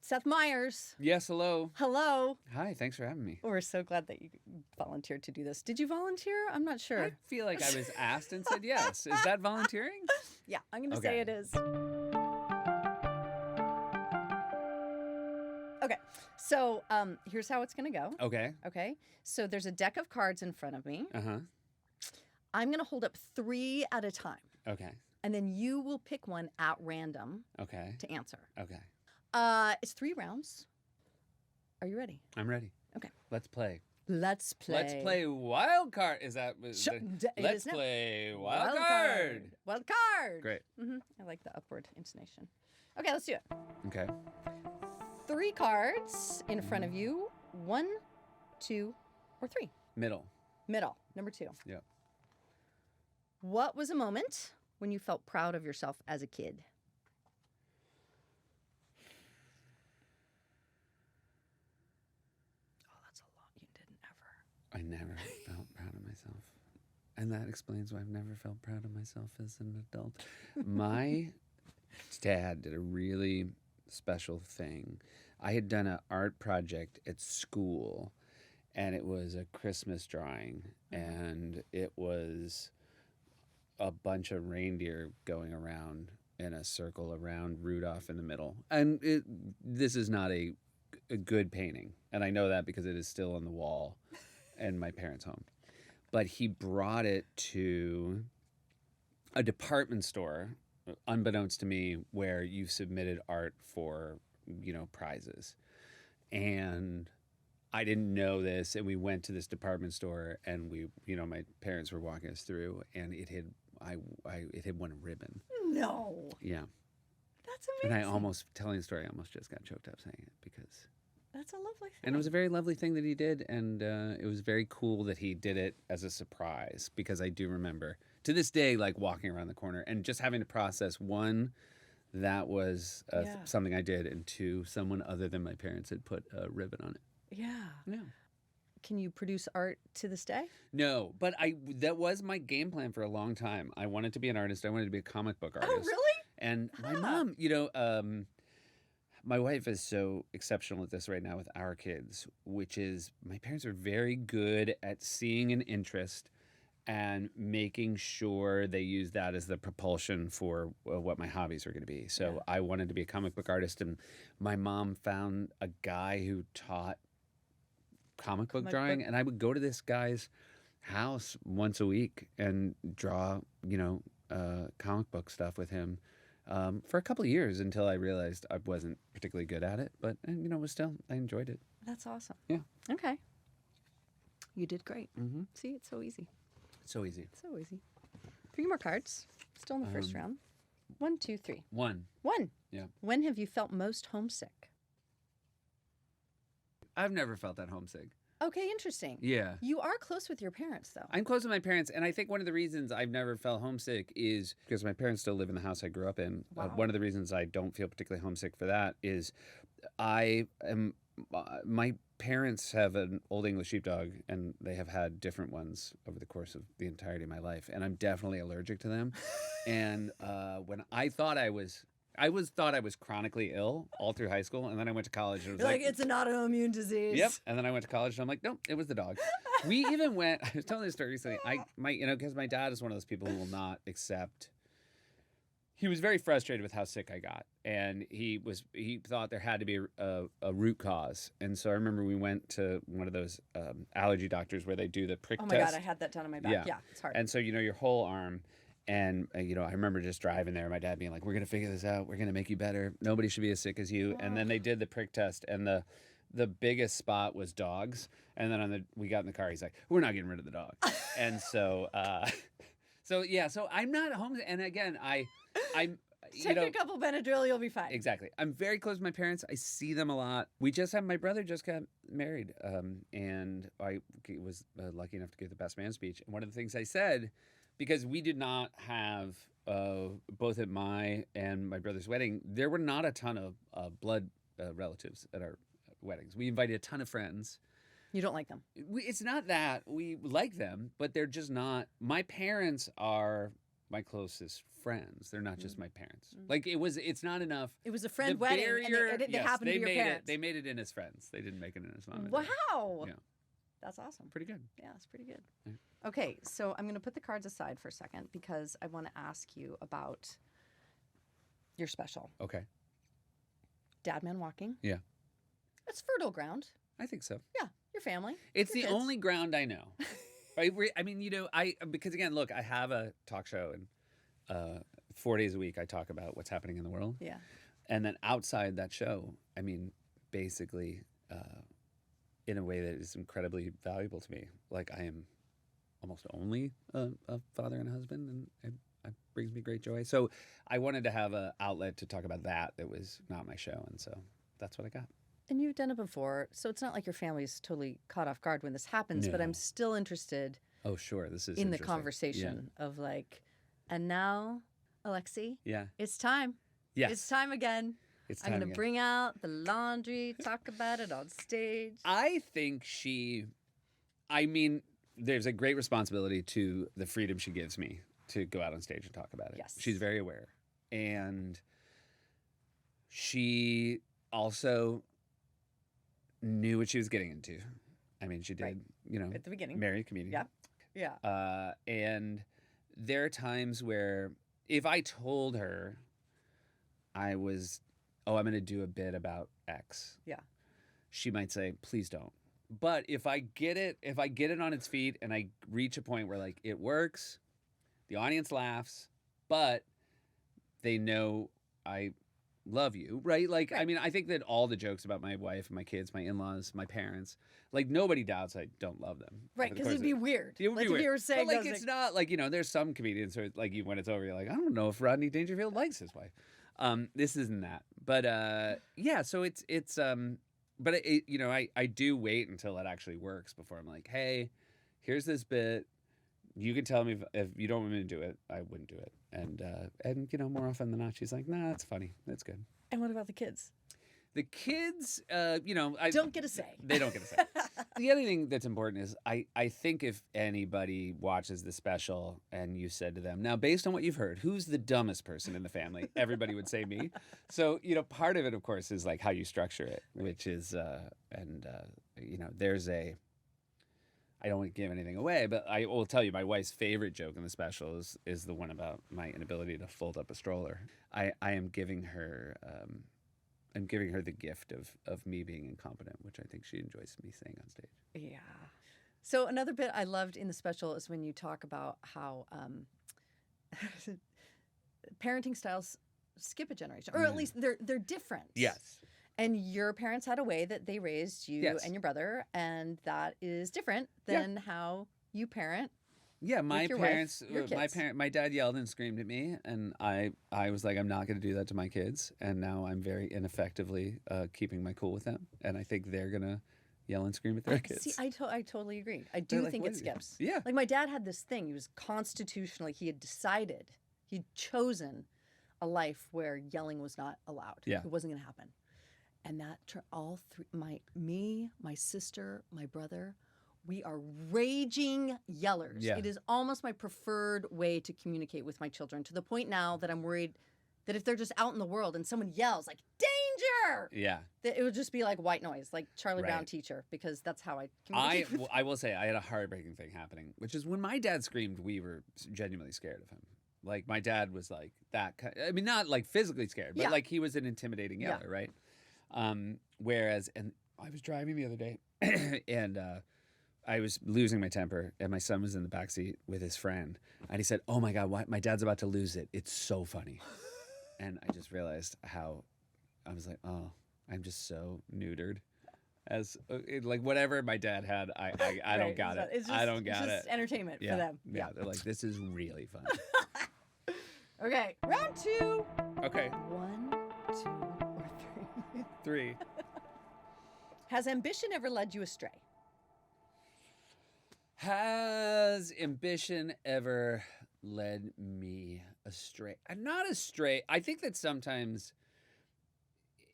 Seth Meyers. Yes, hello. Hello. Hi, thanks for having me. We're so glad that you volunteered to do this. Did you volunteer? I'm not sure. I feel like I was asked and said yes. Is that volunteering? Yeah, I'm going to say it is. Okay, so here's how it's going to go. Okay, so there's a deck of cards in front of me. Uh-huh. I'm going to hold up 3 at a time. Okay. And then you will pick one at random to answer. Okay. It's 3 rounds. Are you ready? I'm ready. Okay. Let's play. Let's play. Let's play wildcard. Is that? Let's play wildcard. Wildcard. Great. I like the upward intonation. Okay, let's do it. Okay. 3 cards in front of you. 1, 2, or 3. Middle. Number 2. Yep. What was a moment when you felt proud of yourself as a kid? Oh, that's a lot. You didn't ever. I never felt proud of myself. And that explains why I've never felt proud of myself as an adult. My dad did a really special thing. I had done an art project at school, and it was a Christmas drawing, and it was a bunch of reindeer going around in a circle around Rudolph in the middle. And this is not a good painting, and I know that because it is still on the wall in my parents' home. But he brought it to a department store, unbeknownst to me, where you submitted art for, prizes. And I didn't know this, and we went to this department store, and my parents were walking us through, and it had won a ribbon. No. Yeah. That's amazing. And telling the story, I almost just got choked up saying it because... That's a lovely thing. And it was a very lovely thing that he did, and it was very cool that he did it as a surprise, because I do remember, to this day, like walking around the corner and just having to process, 1, that was something I did, and 2, someone other than my parents had put a ribbon on it. Yeah. Yeah. Can you produce art to this day? No, but that was my game plan for a long time. I wanted to be an artist. I wanted to be a comic book artist. Oh, really? And my mom, my wife is so exceptional at this right now with our kids, which is my parents are very good at seeing an interest and making sure they use that as the propulsion for what my hobbies are going to be. So I wanted to be a comic book artist, and my mom found a guy who taught comic book drawing, and I would go to this guy's house once a week and draw, comic book stuff with him. For a couple of years until I realized I wasn't particularly good at it, but I enjoyed it. That's awesome. Yeah. Okay. You did great. Mm-hmm. See, it's so easy. So easy. So easy. 3 more cards. Still in the first round. 1, 2, 3. 1. 1. Yeah. When have you felt most homesick? I've never felt that homesick. Okay, interesting. Yeah. You are close with your parents, though. I'm close with my parents, and I think one of the reasons I've never felt homesick is because my parents still live in the house I grew up in. Wow. One of the reasons I don't feel particularly homesick for that is my parents have an old English sheepdog, and they have had different ones over the course of the entirety of my life, and I'm definitely allergic to them. And when I thought I was chronically ill all through high school, and then I went to college and it was like it's an autoimmune disease. Yep. And then I went to college and I'm like, nope, it was the dog. We even went, I was telling this story recently, because my dad is one of those people who will not accept. He was very frustrated with how sick I got, and he thought there had to be a root cause. And so I remember we went to one of those allergy doctors where they do the prick test. Oh my God, I had that done on my back. Yeah, it's hard. And so, your whole arm. And, I remember just driving there, my dad being like, we're going to figure this out. We're going to make you better. Nobody should be as sick as you. Oh. And then they did the prick test, and the biggest spot was dogs. And then we got in the car, he's like, we're not getting rid of the dog. And so, so I'm not home. And again, I'm take a couple Benadryl, you'll be fine. Exactly. I'm very close to my parents. I see them a lot. My brother just got married. And I was lucky enough to give the best man speech. And one of the things I said, because we did not have, both at my and my brother's wedding, there were not a ton of blood relatives at our weddings. We invited a ton of friends. You don't like them? It's not that. We like them, but they're just not. My my closest friends. They're not just my parents. Mm. Like it's not enough. It was a friend The wedding, barrier, and they yes, happened to be your made parents. They made it in as friends. They didn't make it in as mom and dad. Wow. Yeah. That's awesome. Pretty good. Yeah, it's pretty good. Yeah. Okay, so I'm going to put the cards aside for a second because I want to ask you about your special. Okay. Dad Man Walking. Yeah. It's fertile ground. I think so. Yeah, your family. It's your the kids. only ground I know. Right? I mean, because again, look, I have a talk show and 4 days a week I talk about what's happening in the world. Yeah. And then outside that show, I mean, basically, in a way that is incredibly valuable to me. Like I am almost only a father and a husband, and it brings me great joy. So I wanted to have an outlet to talk about that was not my show, and so that's what I got. And you've done it before, so it's not like your family's totally caught off guard when this happens, but No. I'm still interested Oh, sure, this is in the interesting. conversation of like, and now, Alexi, Yeah. it's time. Yes. It's time again. It's I'm time going to again. bring out the laundry, talk about it on stage. I think I mean, there's a great responsibility to the freedom she gives me to go out on stage and talk about it. Yes. She's very aware. And she also knew what she was getting into. I mean, she did, Right. At the beginning. marry a comedian. Yep. Yeah. And there are times where if I told her I'm going to do a bit about X. Yeah. She might say, please don't. But if I get it on its feet and I reach a point where like it works, the audience laughs, but they know I love you, right? Like, Right. I mean, I think that all the jokes about my wife, my kids, my in-laws, my parents, like nobody doubts I don't love them. Right, because it'd be weird. It would like be if you weird. were saying, But like, those, it's not like, there's some comedians who are, like, when it's over, you're like, I don't know if Rodney Dangerfield likes his wife. This isn't that. But yeah, so it's but I do wait until it actually works before I'm like, hey, here's this bit. You can tell me if you don't want me to do it, I wouldn't do it. And more often than not, she's like, nah, it's funny. That's good. And what about the kids? The kids, Don't get a say. They don't get a say. The other thing that's important is I think if anybody watches the special and you said to them, now based on what you've heard, who's the dumbest person in the family? Everybody would say me. So, part of it, of course, is like how you structure it, which is, there's I don't want to give anything away, but I will tell you my wife's favorite joke in the special is the one about my inability to fold up a stroller. I am giving her the gift of me being incompetent, which I think she enjoys me saying on stage. Yeah. So another bit I loved in the special is when you talk about how parenting styles skip a generation, or at least they're different. Yes. And your parents had a way that they raised you Yes. and your brother, and that is different than how you parent. Yeah, my with your wife, parents, your kids. my dad yelled and screamed at me, and I was like, I'm not going to do that to my kids, and now I'm very ineffectively keeping my cool with them, and I think they're gonna yell and scream at their kids. See, I totally agree. I They're do like, think "What it is it?" skips. Yeah. Like my dad had this thing. He was constitutionally, he had decided, he'd chosen a life where yelling was not allowed. Yeah. It wasn't going to happen. And that all three, my sister, my brother, we are raging yellers. Yeah. It is almost my preferred way to communicate with my children, to the point now that I'm worried that if they're just out in the world and someone yells like danger, Yeah. that it would just be like white noise, like Charlie Brown Right. teacher, because that's how I communicate. with I will say I had a heartbreaking thing happening, which is when my dad screamed, we were genuinely scared of him. Like my dad was like that. I mean, not like physically scared, but Yeah. like he was an intimidating Yeah. yeller, right? Whereas, and I was driving the other day, and I was losing my temper, and my son was in the backseat with his friend, and he said, "Oh my God, my dad's about to lose it. It's so funny." And I just realized how I was like, "Oh, I'm just so neutered." As like whatever my dad had, I Right, don't got it. it's just, I don't got it's just it. entertainment Yeah, for them. yeah. They're like, this is really fun. Okay, round two. Okay, 1, 2, or 3. 3. Has ambition ever led you astray? Has ambition ever led me astray? I'm not astray. I think that sometimes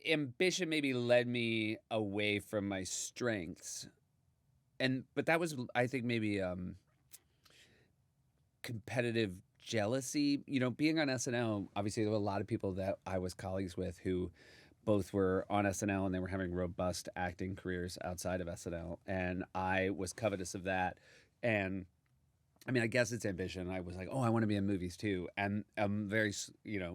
ambition maybe led me away from my strengths. But that was, I think, maybe competitive jealousy. Being on SNL, obviously there were a lot of people that I was colleagues with who both were on SNL and they were having robust acting careers outside of SNL, and I was covetous of that. And I mean, I guess it's ambition. I was like, oh, I want to be in movies too. And very,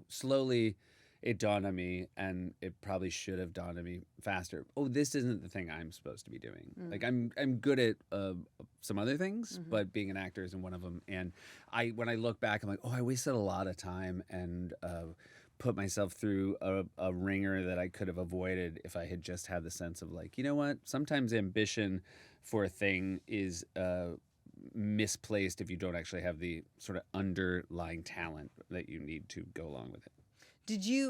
slowly it dawned on me, and it probably should have dawned on me faster. Oh, this isn't the thing I'm supposed to be doing. Like I'm good at some other things, but being an actor isn't one of them. And when I look back, I'm like, oh, I wasted a lot of time and put myself through a ringer that I could have avoided if I had just had the sense of like, you know what? Sometimes ambition for a thing is misplaced if you don't actually have the sort of underlying talent that you need to go along with it.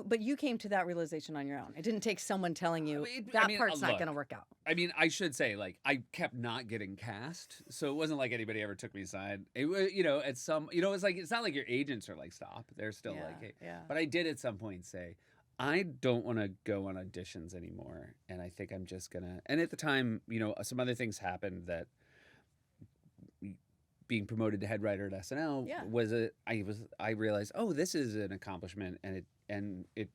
But you came to that realization on your own. It didn't take someone telling you part's not going to work out. I mean, I should say, like, I kept not getting cast, so it wasn't like anybody ever took me aside. It was, it's like, it's not like your agents are like, stop. They're still like, hey. Yeah. But I did at some point say, I don't want to go on auditions anymore, and I think I'm just gonna. And at the time, some other things happened that being promoted to head writer at SNL I realized, oh, this is an accomplishment, and it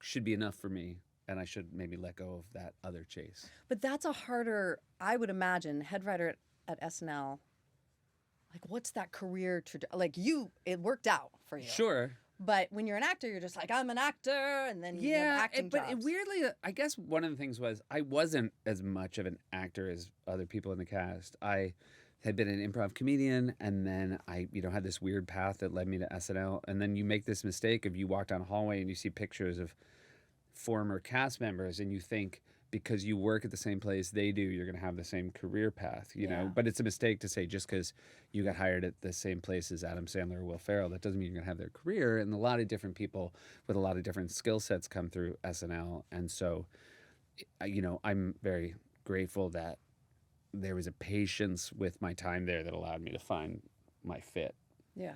should be enough for me, and I should maybe let go of that other chase. But that's a harder, I would imagine, head writer at SNL. Like, what's that career like it worked out for you. Sure. But when you're an actor, you're just like, I'm an actor, and then you have acting jobs. Weirdly, I guess one of the things was I wasn't as much of an actor as other people in the cast. I had been an improv comedian, and then I, had this weird path that led me to SNL. And then you make this mistake of you walk down a hallway and you see pictures of former cast members, and you think because you work at the same place they do, you're going to have the same career path, know. But it's a mistake to say just because you got hired at the same place as Adam Sandler or Will Ferrell, that doesn't mean you're going to have their career. And a lot of different people with a lot of different skill sets come through SNL. And so, I'm very grateful that there was a patience with my time there that allowed me to find my fit. Yeah.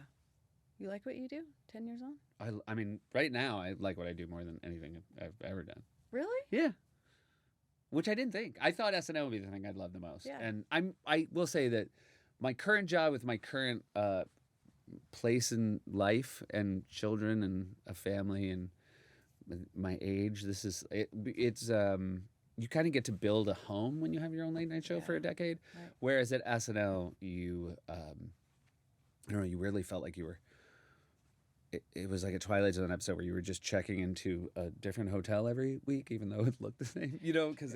You like what you do 10 years on? I mean, right now, I like what I do more than anything I've ever done. Really? Yeah. Which I didn't think. I thought SNL would be the thing I'd love the most. Yeah. And I will say that my current job with my current place in life and children and a family and my age, it's you kind of get to build a home when you have your own late night show for a decade. Right. Whereas at SNL, you really felt like you were. It was like a Twilight Zone episode where you were just checking into a different hotel every week, even though it looked the same, because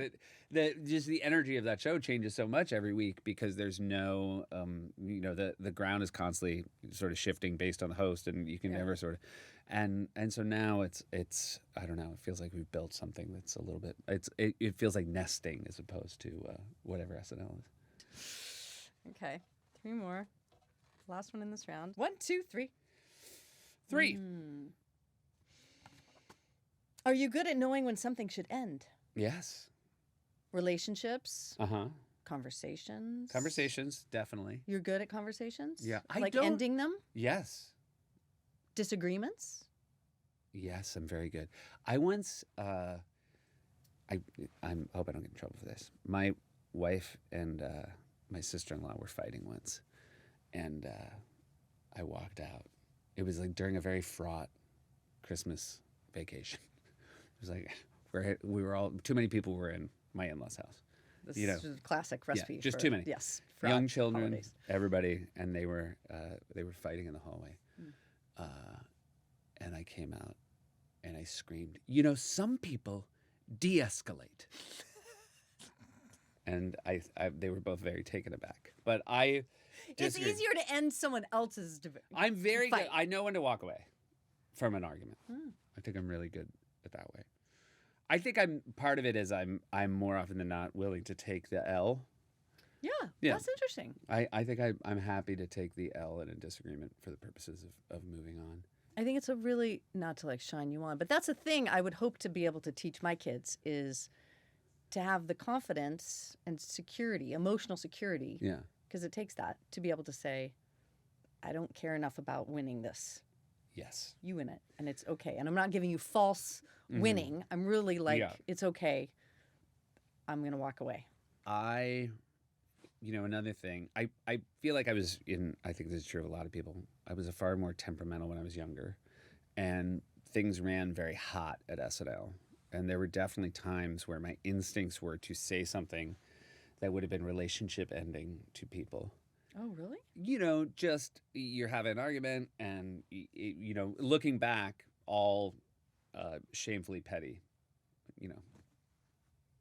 just the energy of that show changes so much every week because there's no, the ground is constantly sort of shifting based on the host, and you can never sort of, and so now it's I don't know, it feels like we've built something that's a little bit, it feels like nesting as opposed to whatever SNL is. Okay, 3 more. Last one in this round. 1, 2, 3. 3. Are you good at knowing when something should end? Yes. Relationships? Uh-huh. Conversations? Conversations, definitely. You're good at conversations? Yeah. Ending them? Yes. Disagreements? Yes, I'm very good. I once, I hope I don't get in trouble for this. My wife and my sister-in-law were fighting once, and I walked out. It was like during a very fraught Christmas vacation. It was like we were all, too many people were in my in-laws' house. This is a classic recipe. Yeah, just for, too many. Yes. Young children, holidays. everybody, and they were fighting in the hallway. And I came out and I screamed, some people de-escalate. And they were both very taken aback. But it's easier to end someone else's debate. I'm very good. I know when to walk away from an argument. I think I'm really good at that way. I think part of it is I'm more often than not willing to take the L. Yeah. That's interesting. I think I'm happy to take the L in a disagreement for the purposes of moving on. I think it's a really, not to like shine you on, but that's a thing I would hope to be able to teach my kids is to have the confidence and security, emotional security. Yeah. Because it takes that to be able to say, I don't care enough about winning this. Yes. You win it, and it's okay. And I'm not giving you false winning. I'm really like, it's okay. I'm going to walk away. Another thing, I feel like I think this is true of a lot of people. I was a far more temperamental when I was younger, and things ran very hot at SNL. And there were definitely times where my instincts were to say something that would have been relationship ending to people. Oh, really? You know, just you're having an argument, and you know, looking back, all shamefully petty. You know,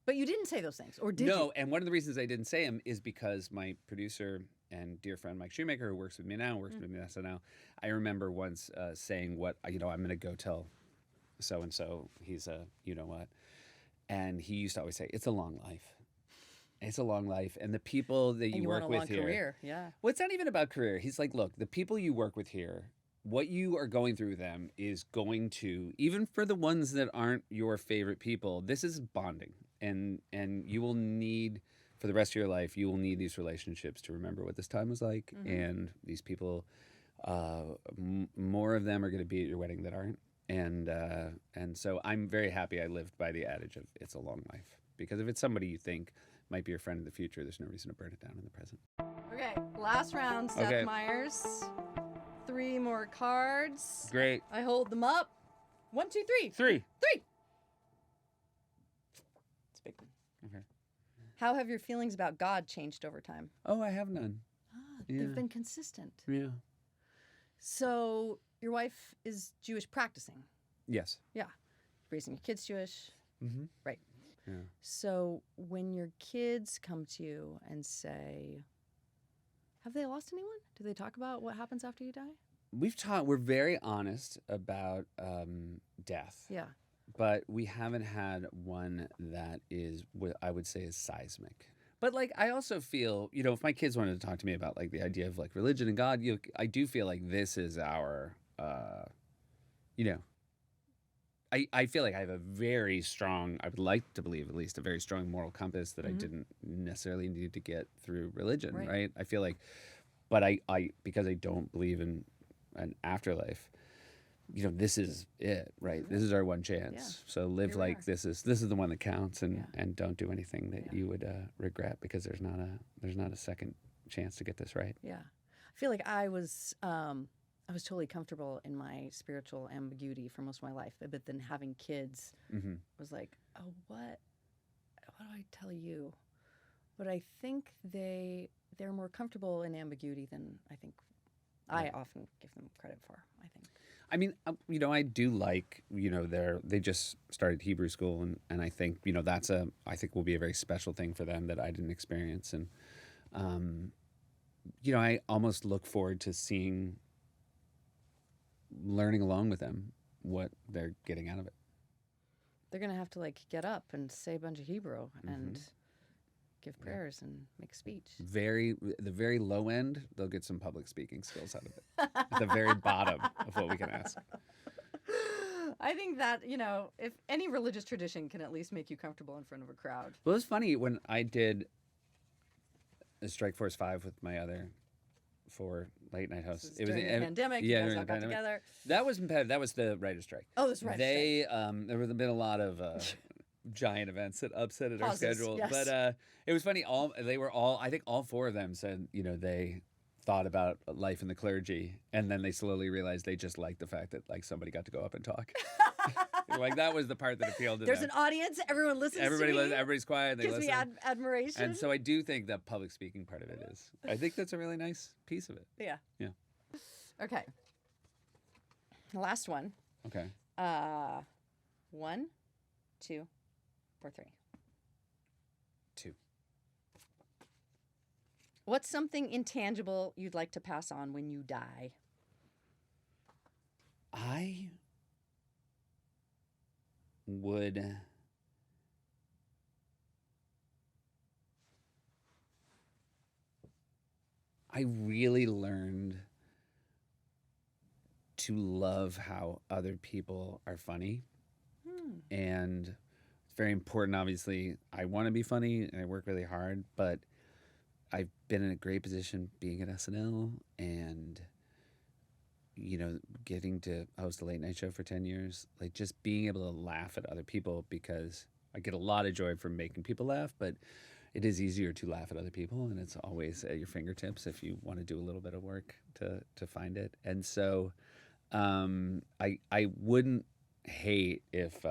But you didn't say those things, or did no. you? And one of the reasons I didn't say them is because my producer and dear friend Mike Shoemaker, who works with me now, works with me at SNL. I remember once saying, "What I'm going to go tell so and so. He's a you know what," and he used to always say, "It's a long life. It's a long life, and the people that And you you work want a with long here." career, yeah. Well, it's not even about career. He's like, "Look, the people you work with here, what you are going through with them is going to, even for the ones that aren't your favorite people, this is bonding, and you will need." For the rest of your life, you will need these relationships to remember what this time was like, and these people, more of them are going to be at your wedding that aren't, and so I'm very happy I lived by the adage of "it's a long life," because if it's somebody you think might be your friend in the future, there's no reason to burn it down in the present. Okay, last round, Seth Okay. Meyers. 3 more cards. Great. I hold them up. 1, 2, 3. 3. 3. It's a big one. Okay. How have your feelings about God changed over time? Oh, I have none. They've Yeah. been consistent. Yeah. So your wife is Jewish practicing. Yes. Raising your kids Jewish. Mm-hmm. Right. Yeah. So when your kids come to you and say, have they lost anyone? Do they talk about what happens after you die? We're very honest about death. Yeah. But we haven't had one that is what I would say is seismic. But like, I also feel, you know, if my kids wanted to talk to me about like the idea of like religion and God, I do feel like this is our, you know, I feel like I have a very strong, I would like to believe at least a very strong moral compass that I didn't necessarily need to get through religion, right? I feel like, but I because I don't believe in an afterlife, you know, this is it, right? This is our one chance. Yeah. So live Here we like are. this is the one that counts, and Yeah. and don't do anything that Yeah. you would regret, because there's not a second chance to get this right. Yeah. I feel like I was totally comfortable in my spiritual ambiguity for most of my life. But then having kids Mm-hmm. was like, oh, what do I tell you? But I think they're more comfortable in ambiguity than I think I often give them credit for, I think. I mean, you know, I do like, you know, they just started Hebrew school, and I think, you know, I think will be a very special thing for them that I didn't experience. And, you know, I almost look forward to learning along with them what they're getting out of it. They're going to have to like get up and say a bunch of Hebrew and give prayers and make a speech. The very low end, they'll get some public speaking skills out of it. At the very bottom of what we can ask. I think that, you know, if any religious tradition can at least make you comfortable in front of a crowd. Well, it's funny, when I did a Strike Force 5 with my other 4 late night hosts. It was during the pandemic. Yeah, you guys during all the got pandemic. together. That was the writer's strike. Oh, that's right. There have been a lot of giant events that upsetted our Pauses, schedule. yes. But it was funny. I think all 4 of them said, you know, they thought about life in the clergy, and then they slowly realized they just liked the fact that like somebody got to go up and talk. Like that was the part that appealed to There's them. an audience. Everyone listens to me. Everybody's quiet. And they Gives listen. me admiration. And so I do think that public speaking part of it is. I think that's a really nice piece of it. Yeah. Yeah. Okay. Last one. Okay. 1, 2, or 3. 2. What's something intangible you'd like to pass on when you die? I really learned to love how other people are funny. And it's very important, obviously. I want to be funny and I work really hard, but I've been in a great position being at SNL and, you know, getting to host a late night show for 10 years, like just being able to laugh at other people, because I get a lot of joy from making people laugh, but it is easier to laugh at other people, and it's always at your fingertips if you want to do a little bit of work to find it. And so I wouldn't hate if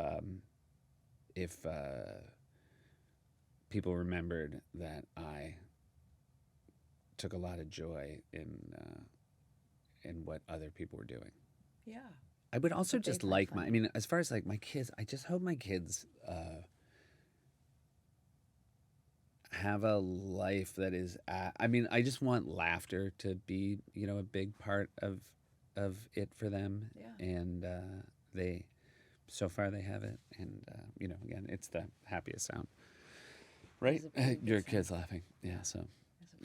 people remembered that I took a lot of joy in what other people were doing. Yeah. I would also But they just find like fun. I mean, as far as like my kids, I just hope my kids have a life that is. I mean, I just want laughter to be, a big part of it for them. Yeah. And so far they have it. And again, it's the happiest sound, right? is a very good Your sound. kids laughing, yeah. So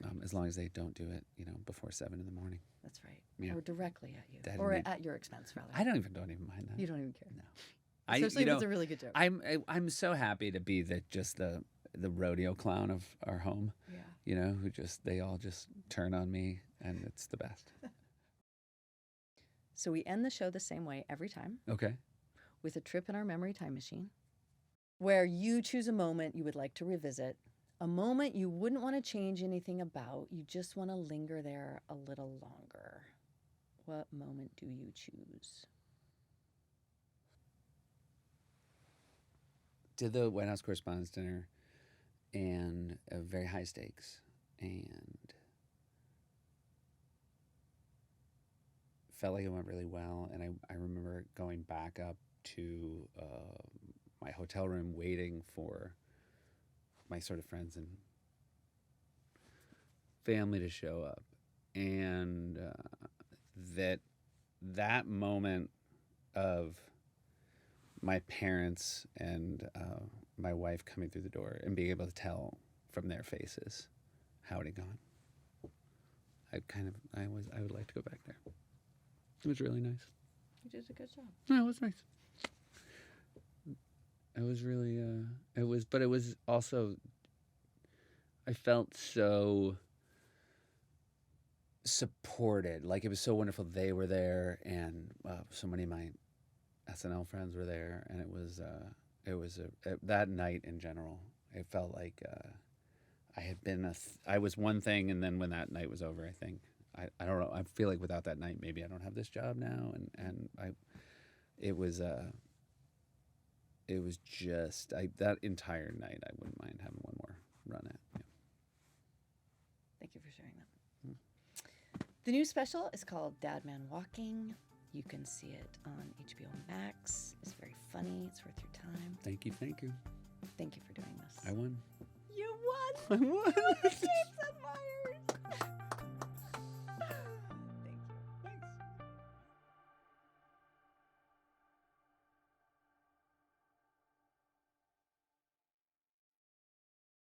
That's a very as long as they don't do it, before 7 in the morning. That's right. Yeah. Or directly at you. That or need- at your expense, rather. I don't even mind that. You don't even care. No. Especially if it's a really good joke. I'm so happy to be the rodeo clown of our home. Yeah. They all just turn on me, and it's the best. So we end the show the same way every time, Okay. with a trip in our memory time machine, where you choose a moment you would like to revisit, a moment you wouldn't want to change anything about. You just want to linger there a little longer. What moment do you choose? Did the White House Correspondents' Dinner, and very high stakes, and felt like it went really well. And I remember going back up to my hotel room waiting for my sort of friends and family to show up. And that moment of my parents and my wife coming through the door and being able to tell from their faces how it had gone. I would like to go back there. It was really nice. You did a good job. No, it was nice. It was really, but it was also, I felt so supported. Like, it was so wonderful they were there, and so many of my SNL friends were there, and it was that night in general, it felt like I was one thing, and then when that night was over, I think, I don't know, I feel like without that night, maybe I don't have this job now, and it was just, that entire night, I wouldn't mind having one more run at. Yeah. Thank you for sharing that. The new special is called Dad Man Walking. You can see it on HBO Max. It's very funny. It's worth your time. Thank you. Thank you for doing this. I won. You won! I won!